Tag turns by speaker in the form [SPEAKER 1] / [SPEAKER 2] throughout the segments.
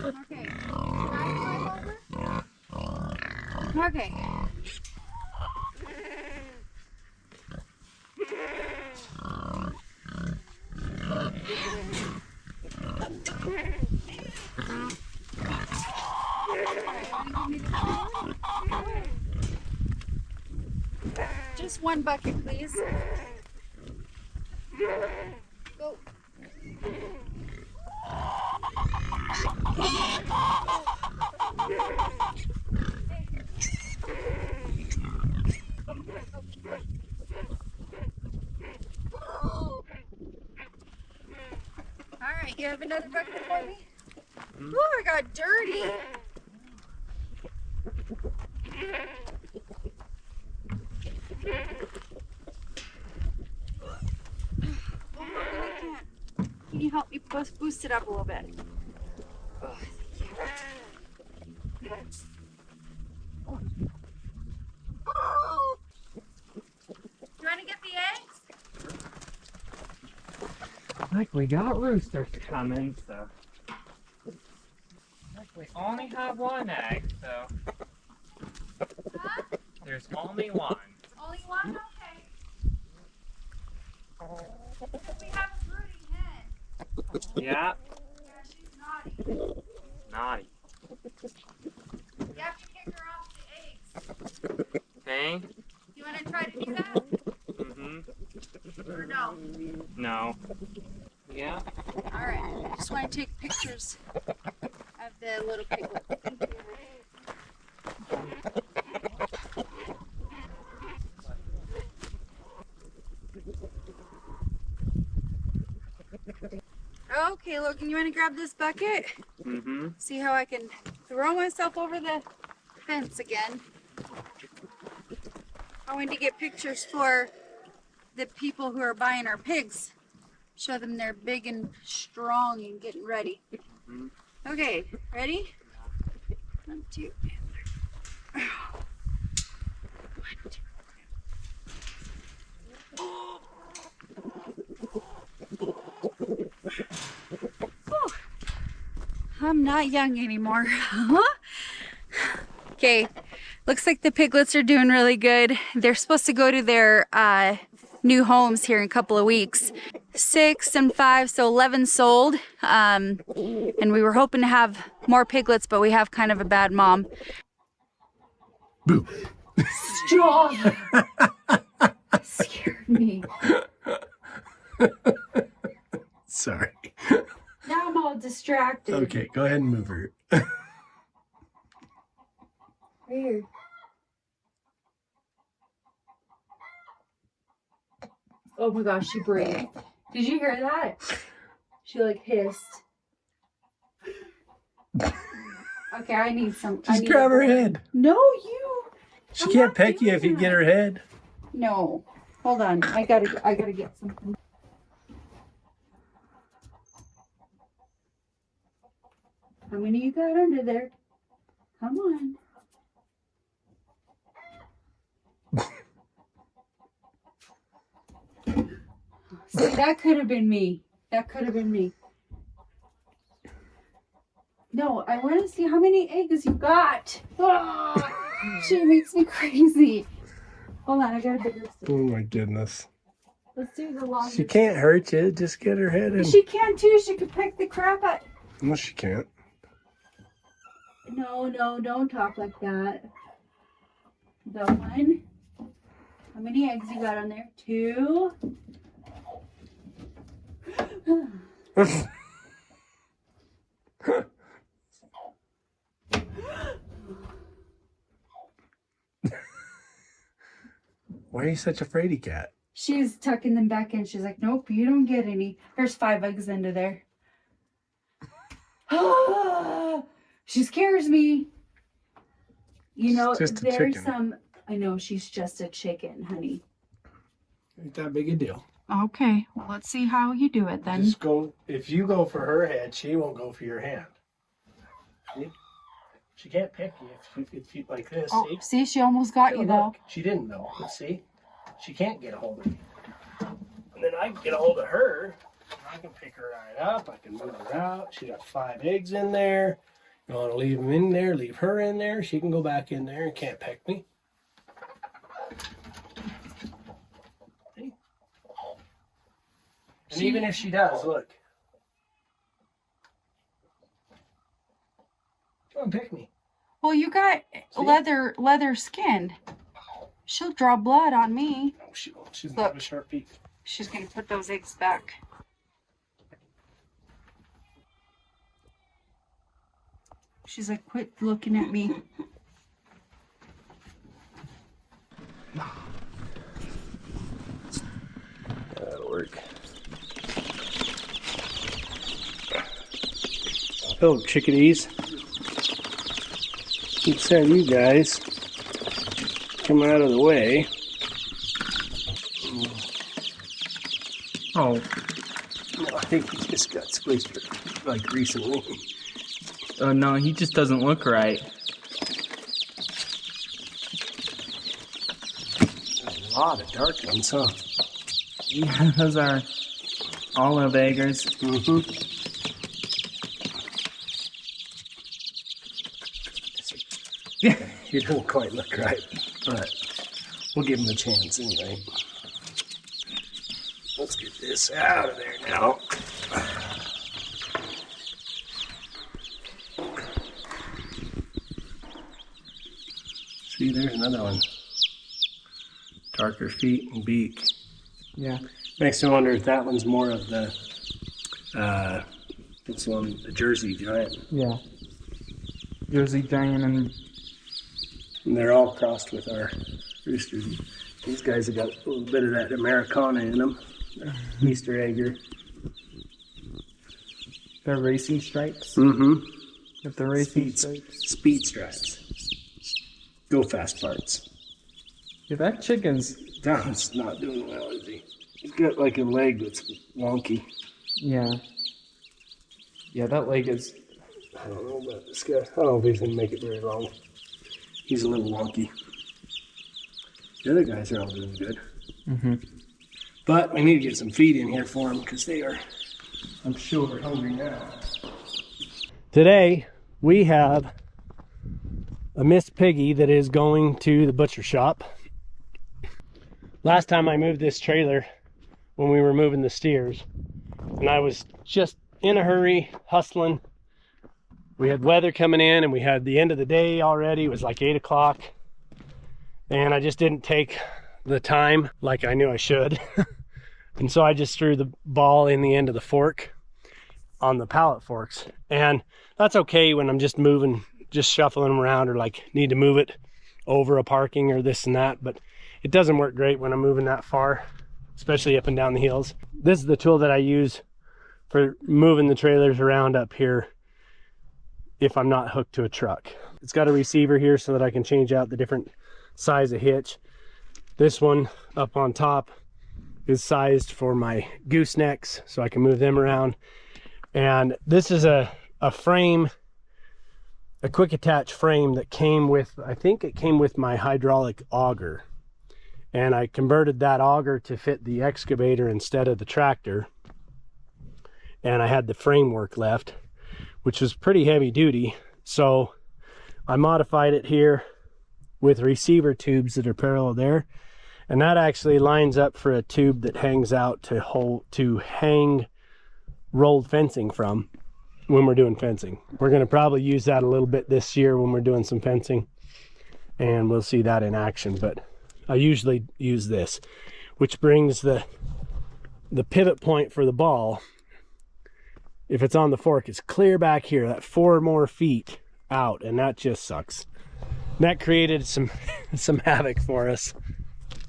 [SPEAKER 1] Okay. Okay. Just one bucket, please. Go. Alright, you have another bucket for me? Ooh, I got dirty. Oh, I can't. Can you help me boost it up a little bit? Oh, thank you. Do you want to get the eggs?
[SPEAKER 2] Like we got roosters coming, so. Like we only have one egg, so.
[SPEAKER 1] Huh?
[SPEAKER 2] There's only one.
[SPEAKER 1] Only one? Okay. We have a brooding hen.
[SPEAKER 2] Yeah.
[SPEAKER 1] Yeah, she's naughty.
[SPEAKER 2] Naughty.
[SPEAKER 1] You have to kick her off the eggs.
[SPEAKER 2] Okay.
[SPEAKER 1] You want to try to do that? Or no?
[SPEAKER 2] No. Yeah.
[SPEAKER 1] Alright. Just want to take pictures of the little piglet. Thank you. Okay, Logan, you want to grab this bucket? See how I can throw myself over the fence again. I want to get pictures for the people who are buying our pigs. Show them they're big and strong and getting ready. Okay, ready? 1, 2, 3. 1, 2. I'm not young anymore. Okay, looks like the piglets are doing really good. They're supposed to go to their new homes here in a couple of weeks. 6 and 5, so 11 sold. And we were hoping to have more piglets, but we have kind of a bad mom.
[SPEAKER 3] Boo.
[SPEAKER 1] Stop! Scared me.
[SPEAKER 3] Sorry.
[SPEAKER 1] Now I'm all distracted.
[SPEAKER 3] Okay, go ahead and move her.
[SPEAKER 1] Weird. Oh my gosh, she breathed. Did you hear that? She like hissed. Okay, I need some.
[SPEAKER 3] Just grab her head.
[SPEAKER 1] No, you.
[SPEAKER 3] She can't peck you if you get her head.
[SPEAKER 1] No. Hold on. I gotta get something. How many you got under there? Come on. See, that could have been me. That could have been me. No, I want to see how many eggs you got. Oh, she makes me crazy. Hold on, I got a bigger stick.
[SPEAKER 3] Oh my goodness.
[SPEAKER 1] Let's do the longest.
[SPEAKER 3] She can't hurt you. Just get her head in.
[SPEAKER 1] She can too. She could pick the crap out.
[SPEAKER 3] No, she can't.
[SPEAKER 1] No, don't talk like that. The one. How many eggs you got on there? 2.
[SPEAKER 3] Why are you such a fraidy cat?
[SPEAKER 1] She's tucking them back in. She's like, nope, you don't get any. There's 5 eggs under there. She scares me. You know,
[SPEAKER 3] Just a
[SPEAKER 1] there's
[SPEAKER 3] chicken.
[SPEAKER 1] some. I know she's just a chicken, honey.
[SPEAKER 3] Ain't that big a deal.
[SPEAKER 1] Okay, well, let's see how you do it then.
[SPEAKER 3] Just go. If you go for her head, she won't go for your hand. See? She can't pick you if you like this.
[SPEAKER 1] Oh,
[SPEAKER 3] See?
[SPEAKER 1] see, she almost got you though.
[SPEAKER 3] Look, she didn't know. But see? She can't get a hold of you. And then I can get a hold of her. I can pick her right up. I can move her out. She got 5 eggs in there. You want to leave them in there, leave her in there. She can go back in there and can't peck me. See? And even if she does, look. She won't pick me.
[SPEAKER 1] Well, you got leather skin. She'll draw blood on me.
[SPEAKER 3] No, she won't. She's not a sharp beak.
[SPEAKER 1] She's gonna put those eggs back. She's like, quit looking at me.
[SPEAKER 3] That'll work. Hello, chickadees. Let's have you guys come out of the way.
[SPEAKER 2] Oh.
[SPEAKER 3] No, I think he just got squished like recently.
[SPEAKER 2] Oh no, he just doesn't look right.
[SPEAKER 3] A lot of dark ones, huh?
[SPEAKER 2] Yeah, those are olive eggers.
[SPEAKER 3] Mm-hmm. He don't quite look right, but we'll give him a chance anyway. Let's get this out of there now. See, there's another one. Darker feet and beak.
[SPEAKER 2] Yeah.
[SPEAKER 3] Makes me wonder if that one's more of the, what's the one, the Jersey Giant.
[SPEAKER 2] Yeah. Jersey Giant and
[SPEAKER 3] they're all crossed with our roosters. These guys have got a little bit of that Americana in them. Easter egger.
[SPEAKER 2] they're racing stripes.
[SPEAKER 3] Mm-hmm.
[SPEAKER 2] If they're racing stripes.
[SPEAKER 3] Speed stripes. Go fast parts.
[SPEAKER 2] Yeah, that chicken's.
[SPEAKER 3] Don's not doing well, is he? He's got like a leg that's wonky.
[SPEAKER 2] Yeah. Yeah, that leg is.
[SPEAKER 3] I don't know about this guy. I don't know if he's gonna make it very long. He's a little wonky. The other guys are all doing good.
[SPEAKER 2] Mm-hmm.
[SPEAKER 3] But we need to get some feed in here for them because they are, I'm sure, hungry now. Today, we have a Miss Piggy that is going to the butcher shop. Last time I moved this trailer, when we were moving the steers, and I was just in a hurry, hustling. We had weather coming in and we had the end of the day already. It was like 8 o'clock. And I just didn't take the time like I knew I should. And so I just threw the ball in the end of the fork on the pallet forks. And that's okay when I'm just moving, just shuffling them around, or like need to move it over a parking or this and that. But it doesn't work great when I'm moving that far, especially up and down the hills. This is the tool that I use for moving the trailers around up here if I'm not hooked to a truck. It's got a receiver here so that I can change out the different size of hitch. This one up on top is sized for my goosenecks, so I can move them around. And this is a frame, a quick attach frame that came with, I think it came with my hydraulic auger. And I converted that auger to fit the excavator instead of the tractor. And I had the framework left, which was pretty heavy duty. So I modified it here with receiver tubes that are parallel there. And that actually lines up for a tube that hangs out to hang rolled fencing from when we're doing fencing. We're gonna probably use that a little bit this year when we're doing some fencing, and we'll see that in action. But I usually use this, which brings the pivot point for the ball. If it's on the fork, it's clear back here, that 4 more feet out, and that just sucks. And that created some havoc for us.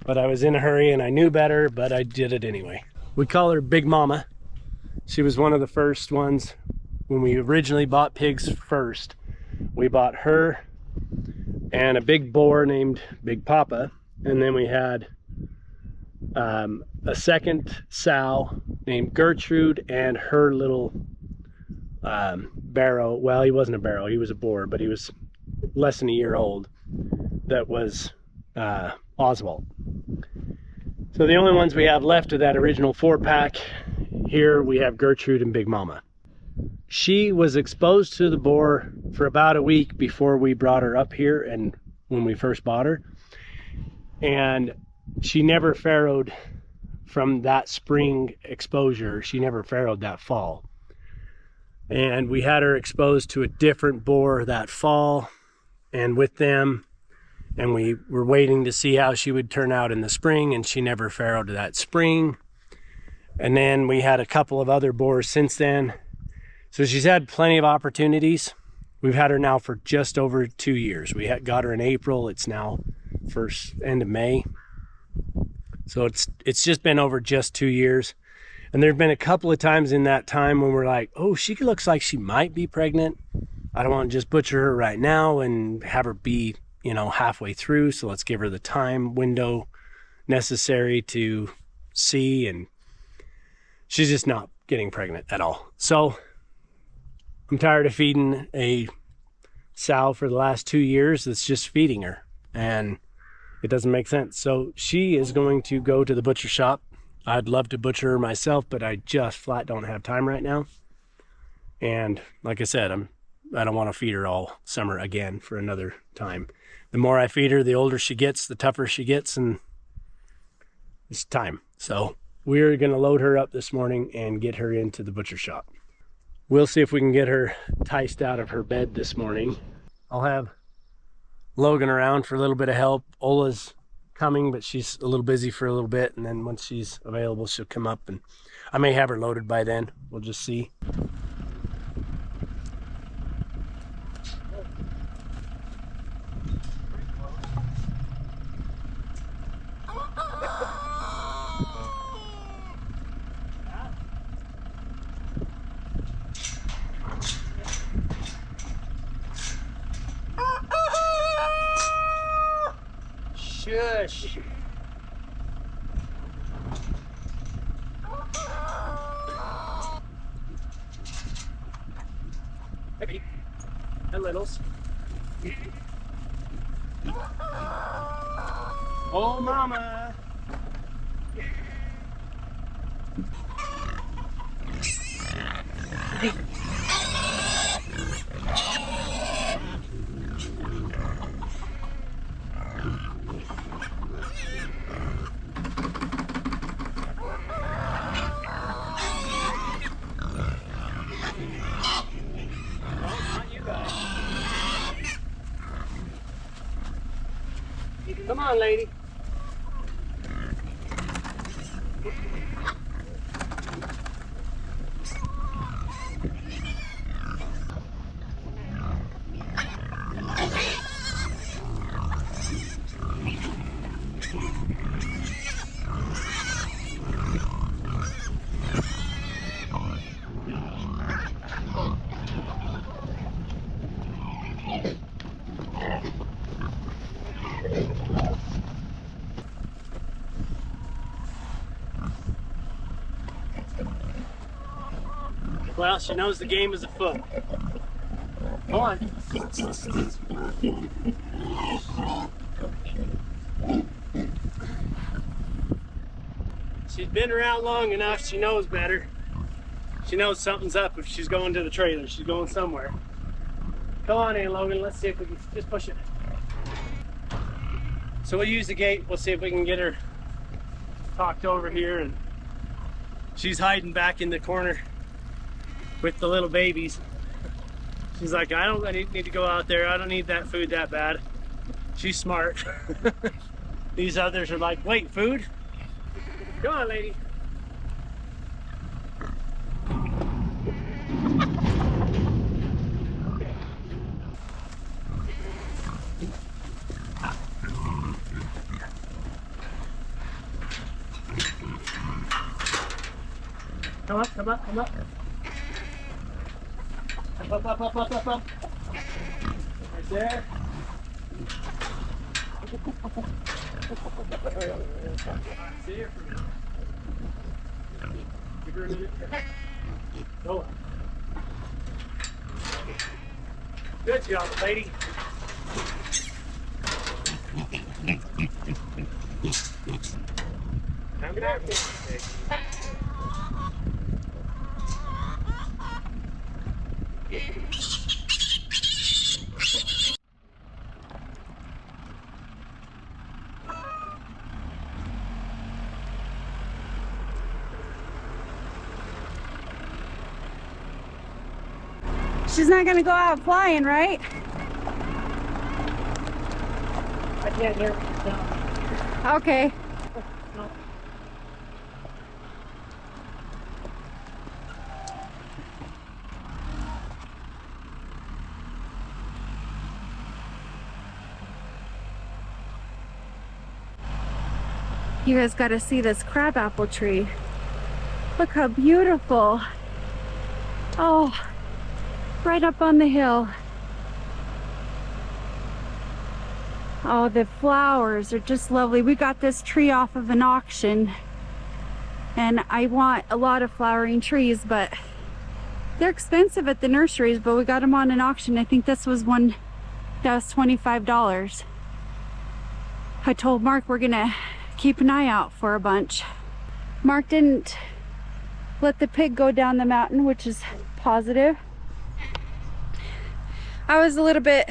[SPEAKER 3] But I was in a hurry and I knew better, but I did it anyway. We call her Big Mama. She was one of the first ones when we originally bought pigs first. We bought her and a big boar named Big Papa. And then we had a second sow named Gertrude and her little barrow. Well, he wasn't a barrow, he was a boar, but he was less than a year old. That was Oswald. So the only ones we have left of that original 4-pack, here we have Gertrude and Big Mama. She was exposed to the boar for about a week before we brought her up here and when we first bought her. And she never farrowed from that spring exposure. She never farrowed that fall. And we had her exposed to a different boar that fall and with them. And we were waiting to see how she would turn out in the spring, and she never farrowed that spring. And then we had a couple of other boars since then. So she's had plenty of opportunities. We've had her now for just over 2 years. We got her in April. It's now end of May. So it's just been over just 2 years. And there've been a couple of times in that time when we're like, oh, she looks like she might be pregnant. I don't want to just butcher her right now and have her be, halfway through. So let's give her the time window necessary to see. And she's just not getting pregnant at all. So I'm tired of feeding a sow for the last 2 years that's just feeding her. And it doesn't make sense. So she is going to go to the butcher shop. I'd love to butcher her myself, but I just flat don't have time right now. And like I said, I don't want to feed her all summer again for another time. The more I feed her, the older she gets, the tougher she gets, and it's time. So we're going to load her up this morning and get her into the butcher shop. We'll see if we can get her ticed out of her bed this morning. I'll have Logan around for a little bit of help. Ola's coming, but she's a little busy for a little bit, and then once she's available, she'll come up, and I may have her loaded by then. We'll just see. Shush. Hey, hi, littles. Oh, mama. Hey. Come on, lady. Well, she knows the game is afoot. Come on. She's been around long enough, she knows better. She knows something's up if she's going to the trailer. She's going somewhere. Come on in, Logan. Let's see if we can just push it. So we'll use the gate. We'll see if we can get her talked over here. And she's hiding back in the corner with the little babies. She's like, I don't need to go out there. I don't need that food that bad. She's smart. These others are like, wait, food? Come on, lady. Come up, come up, come up. Up, up, up, up, up, up. Right there. See her for a minute. Give her a minute. Go up. Good job, lady. Come back here.
[SPEAKER 1] She's not gonna go out flying, right?
[SPEAKER 3] I can't hear it.
[SPEAKER 1] Okay. You guys gotta see this crabapple tree. Look how beautiful. Oh, right up on the hill. Oh, the flowers are just lovely. We got this tree off of an auction, and I want a lot of flowering trees, but they're expensive at the nurseries, but we got them on an auction. I think this was one that was $25. I told Mark we're gonna keep an eye out for a bunch. Mark didn't let the pig go down the mountain, which is positive. I was a little bit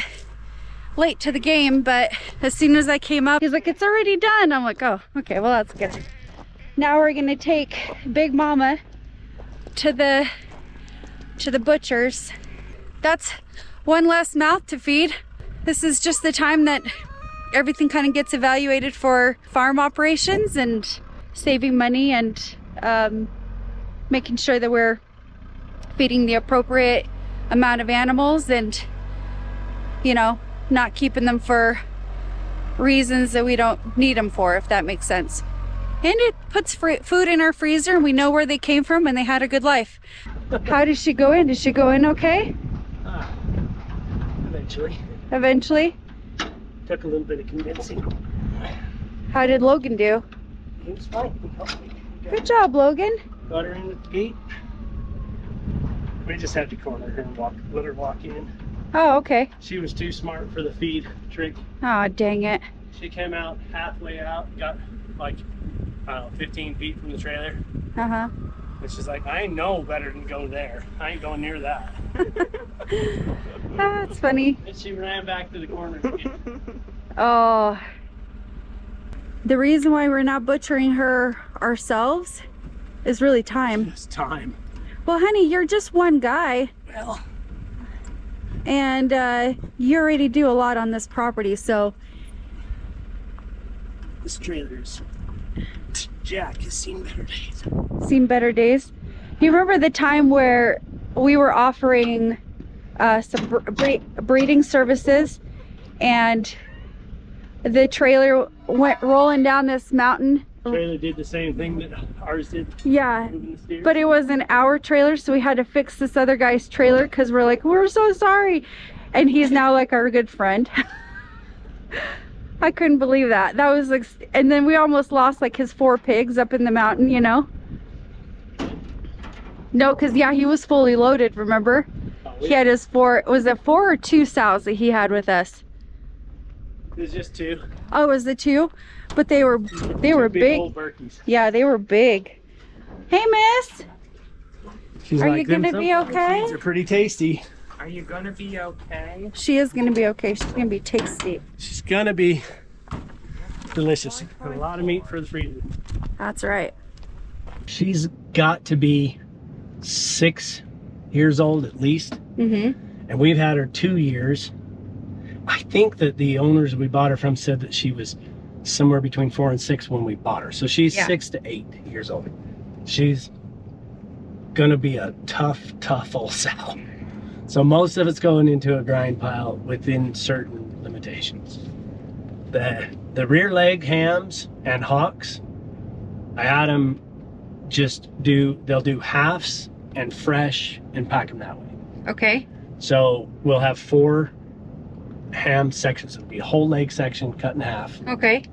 [SPEAKER 1] late to the game, but as soon as I came up, he's like, it's already done. I'm like, oh, okay, well, that's good. Now we're gonna take Big Mama to the butchers. That's one less mouth to feed. This is just the time that everything kind of gets evaluated for farm operations and saving money and making sure that we're feeding the appropriate amount of animals and, you know, not keeping them for reasons that we don't need them for, if that makes sense. And it puts food in our freezer and we know where they came from and they had a good life. How did she go in? Did she go in okay?
[SPEAKER 3] Eventually.
[SPEAKER 1] Eventually?
[SPEAKER 3] Took a little bit of convincing.
[SPEAKER 1] How did Logan do?
[SPEAKER 3] He was fine.
[SPEAKER 1] Good job, Logan.
[SPEAKER 3] Got her in at the gate. We just had to corner her and let her walk in.
[SPEAKER 1] Oh, okay.
[SPEAKER 3] She was too smart for the feed trick.
[SPEAKER 1] Oh, dang it.
[SPEAKER 3] She came out halfway out, got like, I don't know, 15 feet from the trailer.
[SPEAKER 1] Uh-huh.
[SPEAKER 3] And she's like, I know better than go there. I ain't going near that.
[SPEAKER 1] That's funny.
[SPEAKER 3] And she ran back to the corner again.
[SPEAKER 1] Oh. The reason why we're not butchering her ourselves is really time.
[SPEAKER 3] It's time.
[SPEAKER 1] Well, honey, you're just one guy.
[SPEAKER 3] Well.
[SPEAKER 1] And you already do a lot on this property, so.
[SPEAKER 3] This trailer's Jack has seen better days.
[SPEAKER 1] Seen better days. Do you remember the time where we were offering some breeding services and the trailer went rolling down this mountain?
[SPEAKER 3] Trailer did the same thing that ours did.
[SPEAKER 1] Yeah,
[SPEAKER 3] moving the steers.
[SPEAKER 1] but it wasn't our trailer, so we had to fix this other guy's trailer because we're like, we're so sorry. And he's now like our good friend. I couldn't believe that. That was like, and then we almost lost like his 4 pigs up in the mountain, you know? No, because yeah, he was fully loaded, remember?
[SPEAKER 3] Oh,
[SPEAKER 1] He had his 4, was it 4 or 2 sows that he had with us?
[SPEAKER 3] It was just 2.
[SPEAKER 1] Oh, it was the 2? But they were
[SPEAKER 3] Big
[SPEAKER 1] big.
[SPEAKER 3] old Berkeys.
[SPEAKER 1] Yeah, they were big. Hey, miss.
[SPEAKER 3] She's
[SPEAKER 1] Are
[SPEAKER 3] like,
[SPEAKER 1] you gonna
[SPEAKER 3] "Them
[SPEAKER 1] be
[SPEAKER 3] sunflower
[SPEAKER 1] okay?"
[SPEAKER 3] seeds are pretty tasty.
[SPEAKER 4] Are you gonna be okay?
[SPEAKER 1] She is gonna be okay. She's gonna be tasty.
[SPEAKER 3] She's gonna be delicious. And a lot of meat for the freezer.
[SPEAKER 1] That's right.
[SPEAKER 3] She's got to be 6 years old at least.
[SPEAKER 1] Mm-hmm.
[SPEAKER 3] And we've had her 2 years. I think that the owners we bought her from said that she was somewhere between 4 and 6 when we bought her. So she's 6 to 8 years old. She's gonna be a tough old sow. So most of it's going into a grind pile within certain limitations. The rear leg hams and hocks, I had them they'll do halves and fresh and pack them that way.
[SPEAKER 1] Okay.
[SPEAKER 3] So we'll have 4 ham sections. It'll be a whole leg section cut in half.
[SPEAKER 1] Okay.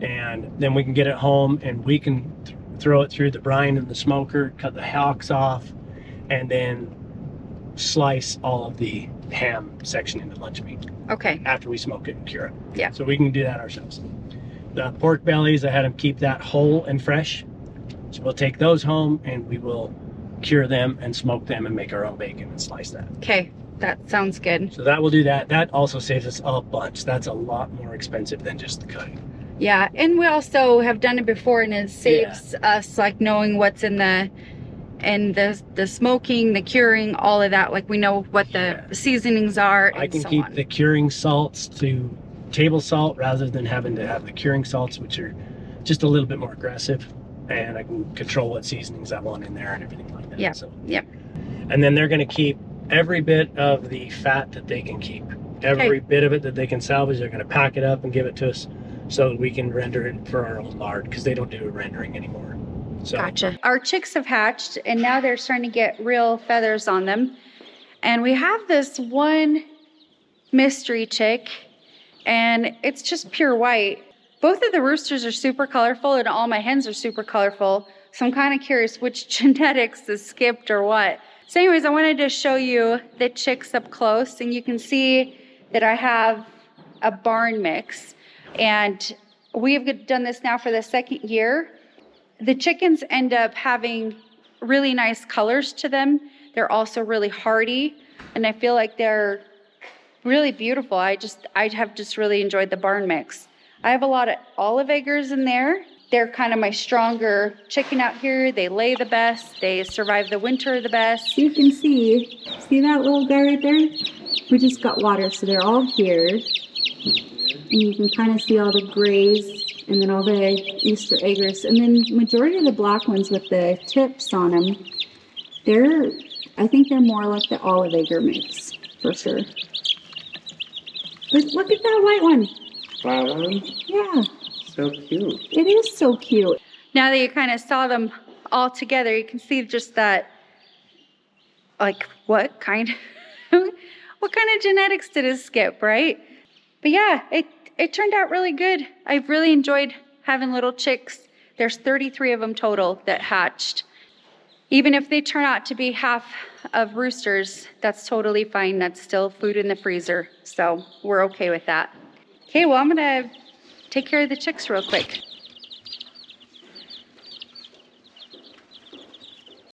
[SPEAKER 3] And then we can get it home and we can throw it through the brine in the smoker, cut the hocks off, and then slice all of the ham section into lunch meat
[SPEAKER 1] Okay.
[SPEAKER 3] after we smoke it and cure it.
[SPEAKER 1] Yeah.
[SPEAKER 3] So we can do that ourselves. The pork bellies, I had them keep that whole and fresh. So we'll take those home and we will cure them and smoke them and make our own bacon and slice that.
[SPEAKER 1] Okay, that sounds good.
[SPEAKER 3] So that will do that. That also saves us a bunch. That's a lot more expensive than just the cutting.
[SPEAKER 1] Yeah, and we also have done it before, and it saves us like knowing what's in the smoking, the curing, all of that. Like we know what the seasonings are.
[SPEAKER 3] I
[SPEAKER 1] and
[SPEAKER 3] can
[SPEAKER 1] so
[SPEAKER 3] keep
[SPEAKER 1] on.
[SPEAKER 3] the curing salts to table salt rather than having to have the curing salts, which are just a little bit more aggressive, and I can control what seasonings I want in there and everything like that.
[SPEAKER 1] Yeah.
[SPEAKER 3] So,
[SPEAKER 1] Yep.
[SPEAKER 3] and then they're going to keep every bit of the fat that they can keep. Every bit of it that they can salvage, they're going to pack it up and give it to us so that we can render it for our own lard, because they don't do rendering anymore. So,
[SPEAKER 1] Gotcha. Our chicks have hatched, and now they're starting to get real feathers on them. And we have this one mystery chick, and it's just pure white. Both of the roosters are super colorful, and all my hens are super colorful. So I'm kind of curious which genetics is skipped or what. So anyways, I wanted to show you the chicks up close, and you can see that I have a barn mix. And we've done this now for the second year. The chickens end up having really nice colors to them. They're also really hardy, and I feel like they're really beautiful. I have just really enjoyed the barn mix. I have a lot of olive eggers in there. They're kind of my stronger chicken out here. They lay the best. They survive the winter the best. You can see that little guy right there? We just got water, so they're all here. And you can kind of see all the grays and then all the Easter eggers. And then majority of the black ones with the tips on them, I think they're more like the olive egger mix, for sure. But look at that white one.
[SPEAKER 2] That one?
[SPEAKER 1] Yeah.
[SPEAKER 2] So cute.
[SPEAKER 1] It is so cute. Now that you kind of saw them all together, you can see just that, like, what kind of genetics did it skip, right? But yeah, it turned out really good. I really enjoyed having little chicks. There's 33 of them total that hatched. Even if they turn out to be half of roosters, that's totally fine. That's still food in the freezer. So we're okay with that. Okay, well, I'm gonna take care of the chicks real quick.